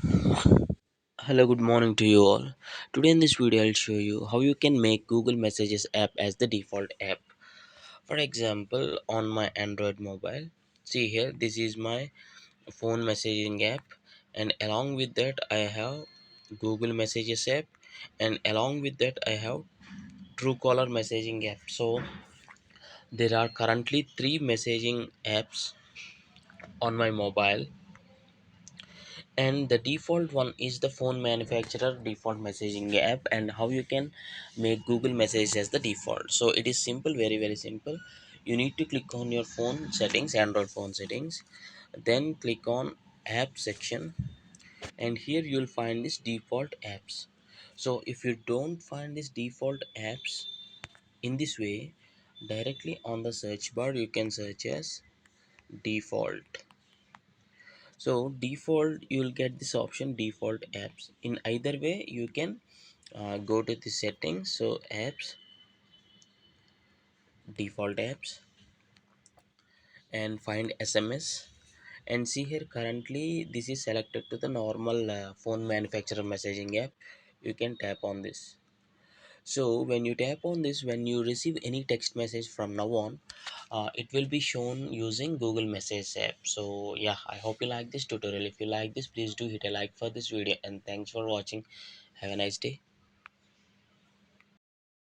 Hello, good morning to you all. Today in this video, I'll show you how you can make Google Messages app as the default app. For example, on my Android mobile, see here, this is my phone messaging app, and along with that, I have Google Messages app, and along with that, I have Truecaller messaging app. So there are currently three messaging apps on my mobile, and the default one is the phone manufacturer default messaging app. And how you can make Google Messages as the default? So it is simple, very simple. You need to click on your phone settings, Android phone settings, then click on app section, and here you'll find this default apps. So if you don't find this default apps in this way, directly on the search bar you can search as default. So default, you'll get this option default apps. In either way you can go to the settings, so apps, default apps, and find SMS. And see here, currently this is selected to the normal phone manufacturer messaging app. You can tap on this. So when you tap on this, when you receive any text message from now on, it will be shown using Google Message app. So yeah, I hope you like this tutorial. If you like this, please do hit a like for this video, and thanks for watching. Have a nice day.